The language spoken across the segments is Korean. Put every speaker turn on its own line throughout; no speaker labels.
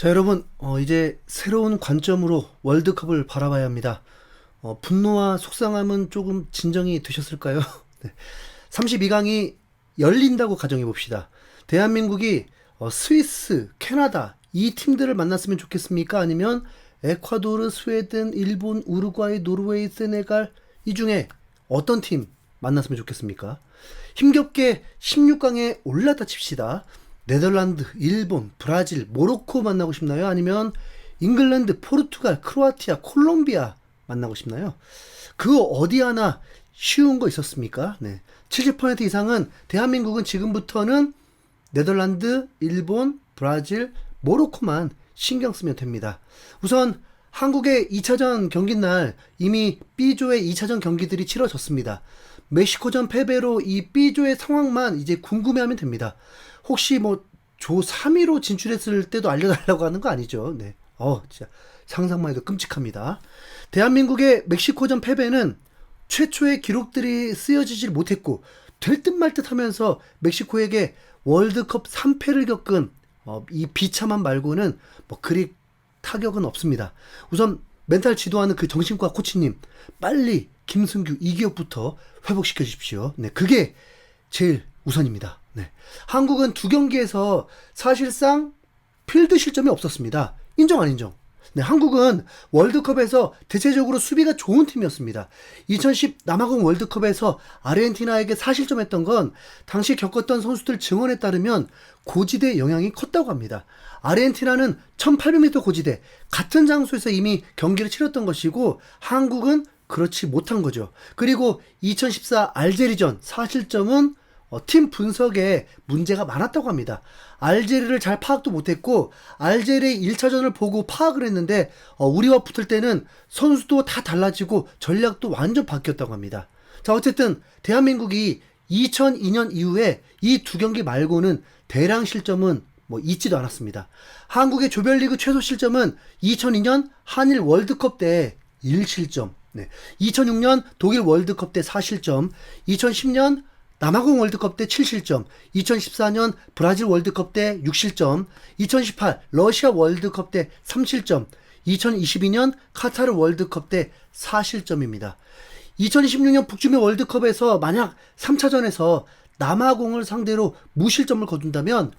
자, 여러분, 이제 새로운 관점으로 월드컵을 바라봐야 합니다. 분노와 속상함은 조금 진정이 되셨을까요? 네. 32강이 열린다고 가정해 봅시다. 대한민국이 스위스, 캐나다 이 팀들을 만났으면 좋겠습니까? 아니면 에콰도르, 스웨덴, 일본, 우루과이, 노르웨이, 세네갈 이 중에 어떤 팀 만났으면 좋겠습니까? 힘겹게 16강에 올라다 칩시다. 네덜란드, 일본, 브라질, 모로코 만나고 싶나요? 아니면 잉글랜드, 포르투갈, 크로아티아, 콜롬비아 만나고 싶나요? 그 어디 하나 쉬운 거 있었습니까? 네. 70% 이상은 대한민국은 지금부터는 네덜란드, 일본, 브라질, 모로코만 신경 쓰면 됩니다. 우선 한국의 2차전 경기 날 이미 B조의 2차전 경기들이 치러졌습니다. 멕시코전 패배로 이 B조의 상황만 이제 궁금해하면 됩니다. 혹시 뭐 조 3위로 진출했을 때도 알려달라고 하는 거 아니죠? 네. 진짜 상상만 해도 끔찍합니다. 대한민국의 멕시코전 패배는 최초의 기록들이 쓰여지질 못했고 될 듯 말 듯 하면서 멕시코에게 월드컵 3패를 겪은 이 비참함 말고는 뭐 그리 타격은 없습니다. 우선 멘탈 지도하는 그 정신과 코치님 빨리 김승규, 이기혁부터 회복시켜 주십시오. 네, 그게 제일 우선입니다. 네. 한국은 두 경기에서 사실상 필드 실점이 없었습니다. 인정 안 인정? 네, 한국은 월드컵에서 대체적으로 수비가 좋은 팀이었습니다. 2010 남아공 월드컵에서 아르헨티나에게 4실점했던 건 당시 겪었던 선수들 증언에 따르면 고지대 영향이 컸다고 합니다. 아르헨티나는 1800m 고지대 같은 장소에서 이미 경기를 치렀던 것이고 한국은 그렇지 못한 거죠. 그리고 2014 알제리전 4실점은 팀 분석에 문제가 많았다고 합니다. 알제리를 잘 파악도 못했고 알제리 1차전을 보고 파악을 했는데 우리와 붙을 때는 선수도 다 달라지고 전략도 완전 바뀌었다고 합니다. 자, 어쨌든 대한민국이 2002년 이후에 이 두 경기 말고는 대량 실점은 뭐 있지도 않았습니다. 한국의 조별리그 최소 실점은 2002년 한일 월드컵 때 1실점, 네. 2006년 독일 월드컵 때 4실점, 2010년 남아공 월드컵 때 7실점, 2014년 브라질 월드컵 때 6실점, 2018 러시아 월드컵 때 3실점, 2022년 카타르 월드컵 때 4실점입니다. 2026년 북중미 월드컵에서 만약 3차전에서 남아공을 상대로 무실점을 거둔다면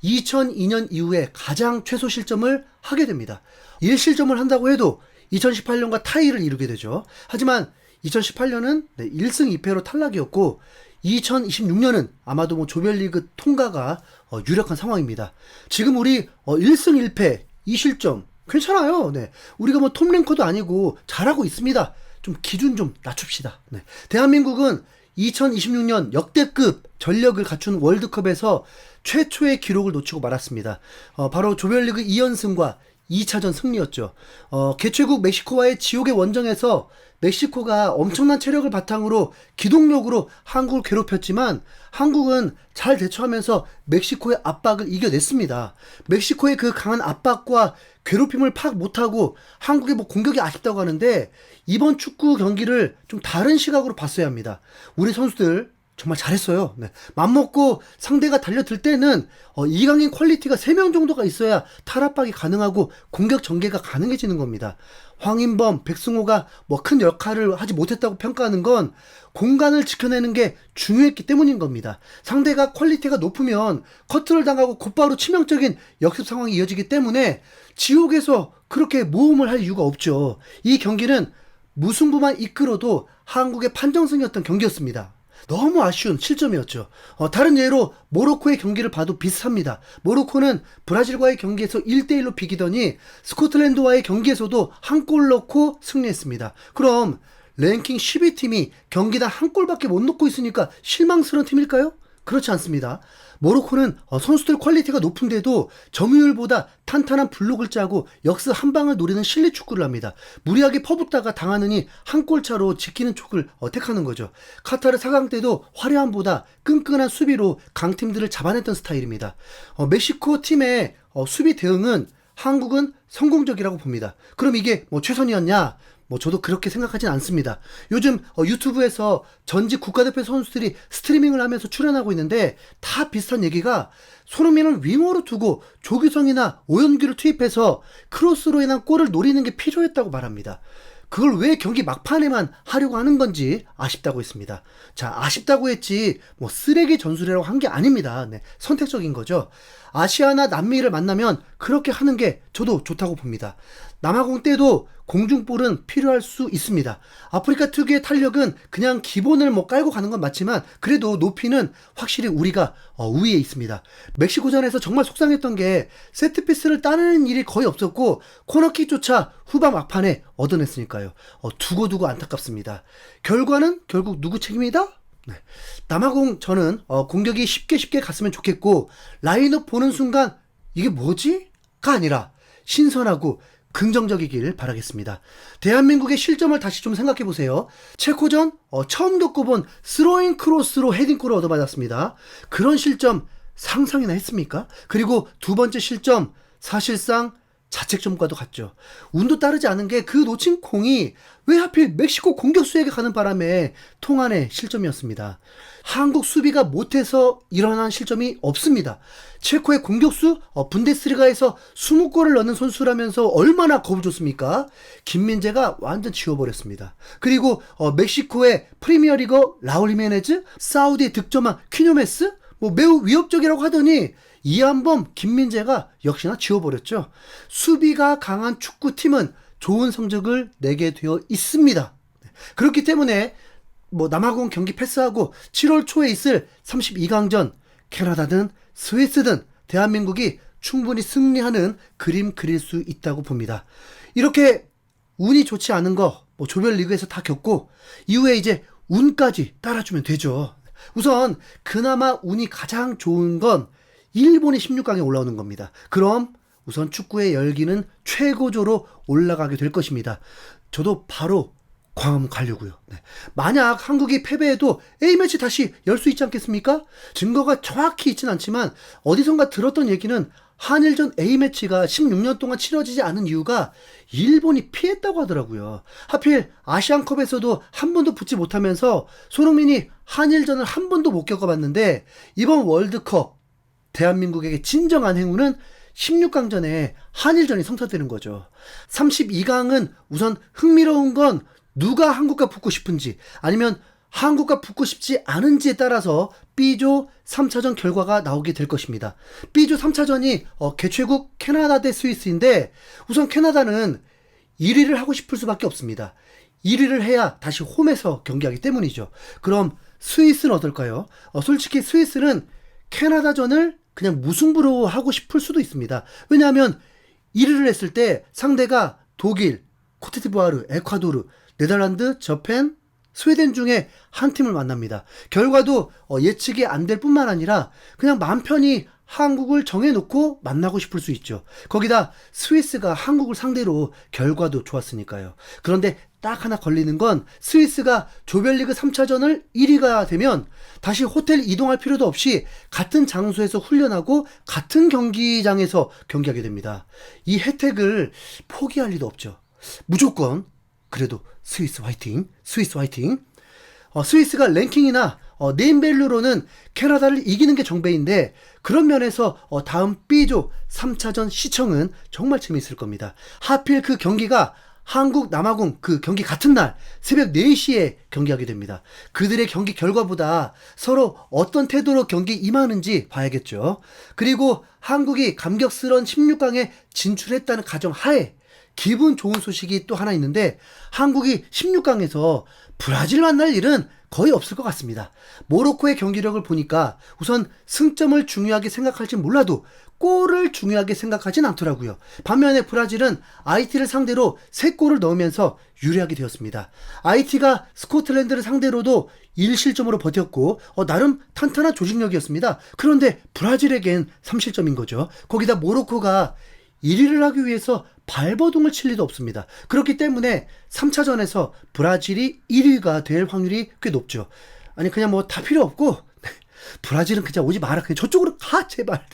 2002년 이후에 가장 최소 실점을 하게 됩니다. 1실점을 한다고 해도 2018년과 타이를 이루게 되죠. 하지만 2018년은 1승 2패로 탈락이었고 2026년은 아마도 뭐 조별리그 통과가 유력한 상황입니다. 지금 우리 1승 1패 2실점 괜찮아요. 네. 우리가 뭐 톱랭커도 아니고 잘하고 있습니다. 좀 기준 좀 낮춥시다. 네. 대한민국은 2026년 역대급 전력을 갖춘 월드컵에서 최초의 기록을 놓치고 말았습니다. 바로 조별리그 2연승과 2차전 승리였죠. 개최국 멕시코와의 지옥의 원정에서 멕시코가 엄청난 체력을 바탕으로 기동력으로 한국을 괴롭혔지만 한국은 잘 대처하면서 멕시코의 압박을 이겨냈습니다. 멕시코의 그 강한 압박과 괴롭힘을 파악 못하고 한국의 뭐 공격이 아쉽다고 하는데 이번 축구 경기를 좀 다른 시각으로 봤어야 합니다. 우리 선수들 정말 잘했어요. 네. 맘먹고 상대가 달려들 때는 이강인 퀄리티가 3명 정도가 있어야 탈압박이 가능하고 공격 전개가 가능해지는 겁니다. 황인범, 백승호가 뭐 큰 역할을 하지 못했다고 평가하는 건 공간을 지켜내는 게 중요했기 때문인 겁니다. 상대가 퀄리티가 높으면 커트를 당하고 곧바로 치명적인 역습 상황이 이어지기 때문에 지옥에서 그렇게 모험을 할 이유가 없죠. 이 경기는 무승부만 이끌어도 한국의 판정승이었던 경기였습니다. 너무 아쉬운 실점이었죠. 다른 예로 모로코의 경기를 봐도 비슷합니다. 모로코는 브라질과의 경기에서 1대1로 비기더니 스코틀랜드와의 경기에서도 한 골 넣고 승리했습니다. 그럼 랭킹 10위 팀이 경기당 한 골밖에 못 넣고 있으니까 실망스러운 팀일까요? 그렇지 않습니다. 모로코는 선수들 퀄리티가 높은데도 점유율보다 탄탄한 블록을 짜고 역습 한 방을 노리는 실리 축구를 합니다. 무리하게 퍼붓다가 당하느니 한 골차로 지키는 촉을 택하는 거죠. 카타르 4강 때도 화려함보다 끈끈한 수비로 강팀들을 잡아냈던 스타일입니다. 멕시코 팀의 수비 대응은 한국은 성공적이라고 봅니다. 그럼 이게 뭐 최선이었냐? 뭐 저도 그렇게 생각하진 않습니다. 요즘 유튜브에서 전직 국가대표 선수들이 스트리밍을 하면서 출연하고 있는데 다 비슷한 얘기가 손흥민을 윙어로 두고 조규성이나 오연규를 투입해서 크로스로 인한 골을 노리는 게 필요했다고 말합니다. 그걸 왜 경기 막판에만 하려고 하는 건지 아쉽다고 했습니다. 자, 아쉽다고 했지 뭐 쓰레기 전술이라고 한 게 아닙니다. 네, 선택적인 거죠. 아시아나 남미를 만나면 그렇게 하는 게 저도 좋다고 봅니다. 남아공 때도 공중볼은 필요할 수 있습니다. 아프리카 특유의 탄력은 그냥 기본을 뭐 깔고 가는 건 맞지만 그래도 높이는 확실히 우리가 우위에 있습니다. 멕시코전에서 정말 속상했던 게 세트피스를 따내는 일이 거의 없었고 코너킥조차 후반 막판에 얻어냈으니까요. 두고두고 안타깝습니다. 결과는 결국 누구 책임이다? 네. 남아공 저는 공격이 쉽게 갔으면 좋겠고 라인업 보는 순간 이게 뭐지? 가 아니라 신선하고 긍정적이길 바라겠습니다. 대한민국의 실점을 다시 좀 생각해보세요. 체코전 처음 겪어본 스로잉 크로스로 헤딩골을 얻어맞았습니다. 그런 실점 상상이나 했습니까? 그리고 두 번째 실점 사실상 자책점과도 같죠. 운도 따르지 않은 게 그 놓친 공이 왜 하필 멕시코 공격수에게 가는 바람에 통안의 실점이었습니다. 한국 수비가 못해서 일어난 실점이 없습니다. 체코의 공격수 분데스리가에서 20골을 넣는 선수라면서 얼마나 겁을 줬습니까? 김민재가 완전 지워버렸습니다. 그리고 멕시코의 프리미어리거 라울 히메네즈, 사우디에 득점한 퀴뇨메스 뭐 매우 위협적이라고 하더니 이한범, 김민재가 역시나 지워버렸죠. 수비가 강한 축구팀은 좋은 성적을 내게 되어 있습니다. 그렇기 때문에 뭐 남아공 경기 패스하고 7월 초에 있을 32강전 캐나다든 스위스든 대한민국이 충분히 승리하는 그림 그릴 수 있다고 봅니다. 이렇게 운이 좋지 않은 거 뭐 조별리그에서 다 겪고 이후에 이제 운까지 따라주면 되죠. 우선 그나마 운이 가장 좋은 건 일본이 16강에 올라오는 겁니다. 그럼 우선 축구의 열기는 최고조로 올라가게 될 것입니다. 저도 바로 광화문 가려고요. 네. 만약 한국이 패배해도 A매치 다시 열 수 있지 않겠습니까? 증거가 정확히 있진 않지만 어디선가 들었던 얘기는 한일전 A매치가 16년 동안 치러지지 않은 이유가 일본이 피했다고 하더라고요. 하필 아시안컵에서도 한 번도 붙지 못하면서 손흥민이 한일전을 한 번도 못 겪어봤는데 이번 월드컵 대한민국에게 진정한 행운은 16강전에 한일전이 성사되는 거죠. 32강은 우선 흥미로운 건 누가 한국과 붙고 싶은지 아니면 한국과 붙고 싶지 않은지에 따라서 B조 3차전 결과가 나오게 될 것입니다. B조 3차전이 개최국 캐나다 대 스위스인데 우선 캐나다는 1위를 하고 싶을 수밖에 없습니다. 1위를 해야 다시 홈에서 경기하기 때문이죠. 그럼 스위스는 어떨까요? 솔직히 스위스는 캐나다전을 그냥 무승부로 하고 싶을 수도 있습니다. 왜냐하면 1위를 했을 때 상대가 독일, 코트디부아르, 에콰도르, 네덜란드, 저펜, 스웨덴 중에 한 팀을 만납니다. 결과도 예측이 안 될 뿐만 아니라 그냥 마음 편히 한국을 정해놓고 만나고 싶을 수 있죠. 거기다 스위스가 한국을 상대로 결과도 좋았으니까요. 그런데 딱 하나 걸리는 건 스위스가 조별리그 3차전을 1위가 되면 다시 호텔 이동할 필요도 없이 같은 장소에서 훈련하고 같은 경기장에서 경기하게 됩니다. 이 혜택을 포기할 리도 없죠. 무조건 그래도 스위스 화이팅! 스위스 화이팅! 스위스가 랭킹이나 네임밸류로는 캐나다를 이기는 게 정배인데 그런 면에서 다음 B조 3차전 시청은 정말 재미있을 겁니다. 하필 그 경기가 한국 남아공 그 경기 같은 날 새벽 4시에 경기하게 됩니다. 그들의 경기 결과보다 서로 어떤 태도로 경기 임하는지 봐야겠죠. 그리고 한국이 감격스러운 16강에 진출했다는 가정하에 기분 좋은 소식이 또 하나 있는데 한국이 16강에서 브라질 만날 일은 거의 없을 것 같습니다. 모로코의 경기력을 보니까 우선 승점을 중요하게 생각할지 몰라도 골을 중요하게 생각하진 않더라고요. 반면에 브라질은 IT를 상대로 3골을 넣으면서 유리하게 되었습니다. IT가 스코틀랜드를 상대로도 1실점으로 버텼고 나름 탄탄한 조직력이었습니다. 그런데 브라질에겐 3실점인 거죠. 거기다 모로코가 1위를 하기 위해서 발버둥을 칠 리도 없습니다. 그렇기 때문에 3차전에서 브라질이 1위가 될 확률이 꽤 높죠. 아니 그냥 뭐 다 필요 없고 브라질은 그냥 오지 마라. 그냥 저쪽으로 가 제발.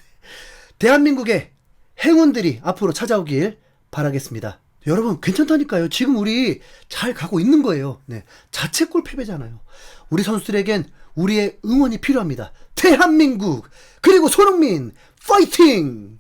대한민국의 행운들이 앞으로 찾아오길 바라겠습니다. 여러분 괜찮다니까요. 지금 우리 잘 가고 있는 거예요. 네. 자책골 패배잖아요. 우리 선수들에겐 우리의 응원이 필요합니다. 대한민국 그리고 손흥민 파이팅!